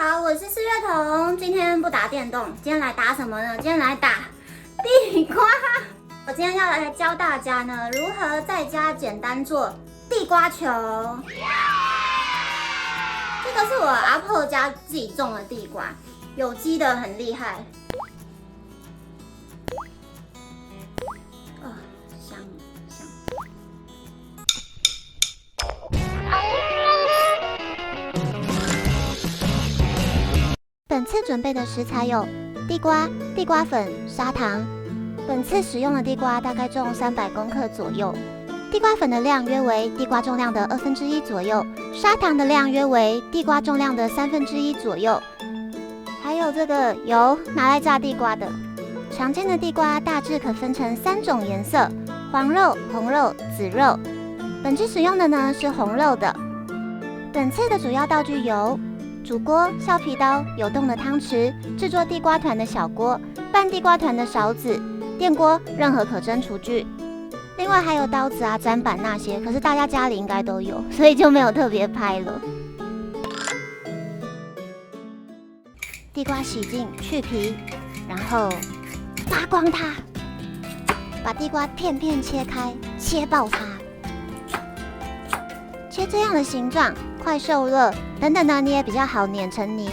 好，我是四月彤。今天不打电动，今天来打什么呢？今天来打地瓜。我今天要来教大家呢，如何在家简单做地瓜球。这个是我阿婆家自己种的地瓜，有机的，很厉害。香。本次准备的食材有地瓜、地瓜粉、砂糖。本次使用的地瓜大概重300公克左右，地瓜粉的量约为地瓜重量的1/2左右，砂糖的量约为地瓜重量的1/3左右。还有这个油，拿来炸地瓜的。常见的地瓜大致可分成3种颜色：黄肉、红肉、紫肉。本次使用的呢是红肉的。本次的主要道具有煮锅、削皮刀、有洞的汤匙、制作地瓜团的小锅、拌地瓜团的勺子、电锅、任何可蒸厨具。另外还有刀子啊、砧板那些，可是大家家里应该都有，所以就没有特别拍了。地瓜洗净去皮，然后扒光它，把地瓜片片切开，切爆它，切这样的形状，快受热，等等呢，你也比较好碾成泥。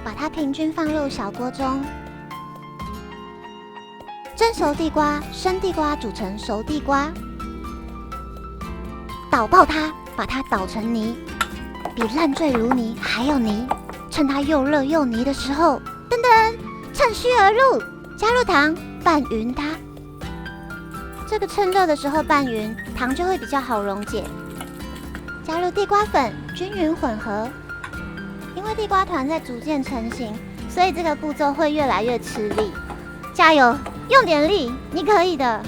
把它平均放入小锅中，蒸熟地瓜、生地瓜煮成熟地瓜，捣爆它，把它捣成泥，比烂醉如泥还要泥。趁它又热又泥的时候，噔噔，趁虚而入，加入糖，拌匀它。这个趁热的时候拌匀，糖就会比较好溶解。加入地瓜粉，均匀混合。因为地瓜团在逐渐成型，所以这个步骤会越来越吃力。加油，用点力，你可以的。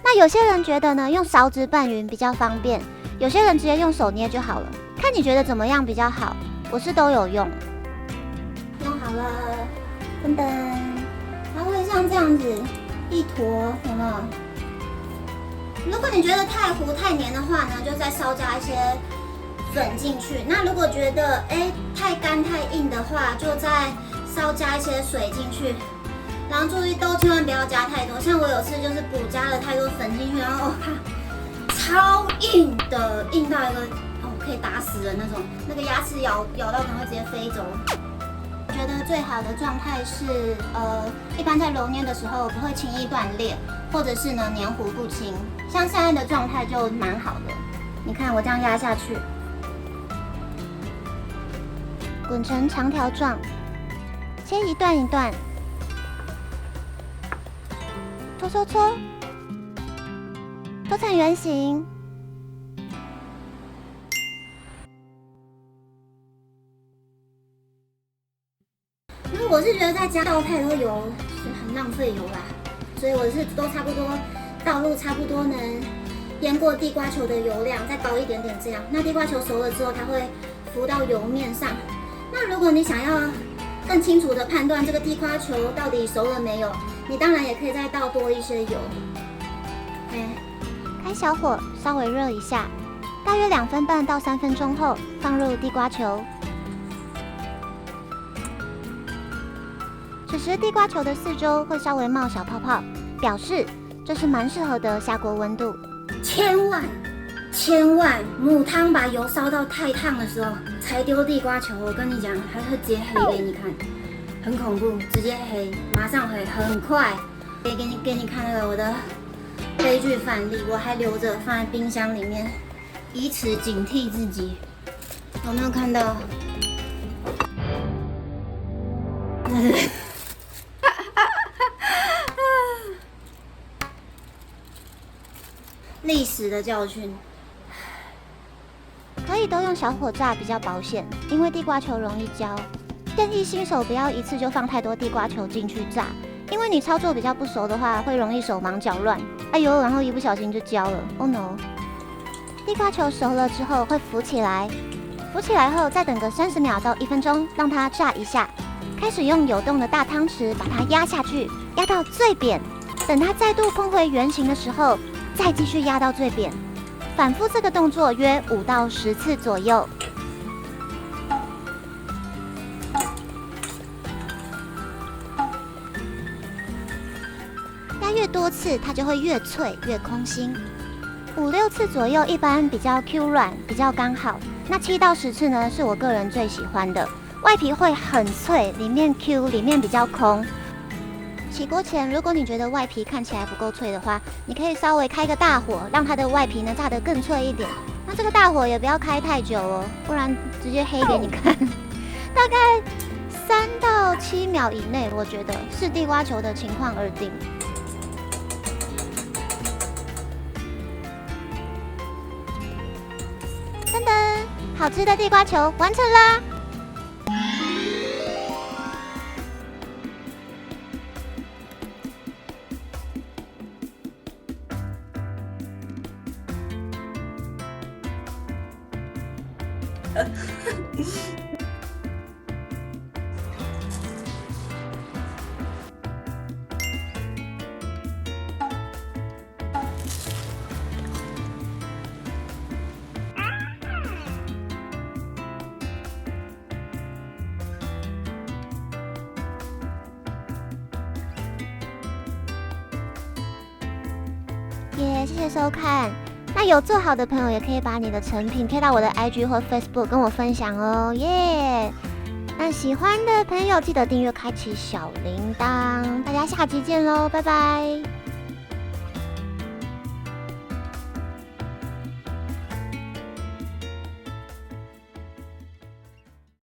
那有些人觉得呢，用勺子拌匀比较方便，有些人直接用手捏就好了，看你觉得怎么样比较好。我是都有用。弄好了，噔噔，它会像这样子一坨，有没有？如果你觉得太糊太黏的话呢，就再稍加一些粉进去。那如果觉得太干太硬的话，就再稍加一些水进去。然后注意都千万不要加太多，像我有次就是补加了太多粉进去，然后超硬的，硬到一个可以打死人那种，那个牙齿咬到可能会直接飞走。我觉得最好的状态是一般在揉捏的时候不会轻易断裂，或者是呢黏糊不清。像现在的状态就蛮好的，你看我这样压下去，滚成长条状，切一段一段，搓搓搓，搓成圆形。因为我是觉得在家倒太多油是很浪费油啦，所以我是都差不多倒入差不多能淹过地瓜球的油量，再高一点点这样。那地瓜球熟了之后，它会浮到油面上。那如果你想要更清楚的判断这个地瓜球到底熟了没有，你当然也可以再倒多一些油。开小火稍微热一下，大约2分半到3分钟后放入地瓜球。此时地瓜球的四周会稍微冒小泡泡，表示这是蛮适合的下锅温度。千万母汤把油烧到太烫的时候才丢地瓜球，我跟你讲，还会直接黑给你看，很恐怖，直接黑，马上黑，很快。给你看那个我的悲剧范例，我还留着放在冰箱里面，以此警惕自己。有没有看到？历史的教训，可以都用小火炸比较保险，因为地瓜球容易焦。建议新手不要一次就放太多地瓜球进去炸，因为你操作比较不熟的话，会容易手忙脚乱。哎呦，然后一不小心就焦了。Oh no！ 地瓜球熟了之后会浮起来，浮起来后再等个30秒到1分钟，让它炸一下。开始用有洞的大汤匙把它压下去，压到最扁。等它再度碰回圆形的时候，再继续压到最扁。反复这个动作约5到10次左右。压越多次，它就会越脆越空心。5、6次左右，一般比较 Q 软，比较刚好。那7到10次呢，是我个人最喜欢的。外皮会很脆，里面 Q， 里面比较空。起锅前，如果你觉得外皮看起来不够脆的话，你可以稍微开个大火，让它的外皮呢炸得更脆一点。那这个大火也不要开太久哦，不然直接黑给你看。大概3到7秒以内，我觉得视地瓜球的情况而定。噔噔，好吃的地瓜球完成啦！谢谢收看。那有做好的朋友也可以把你的成品贴到我的 IG 或 Facebook 跟我分享哦，耶！那喜欢的朋友记得订阅，开启小铃铛。大家下集见喽，拜拜。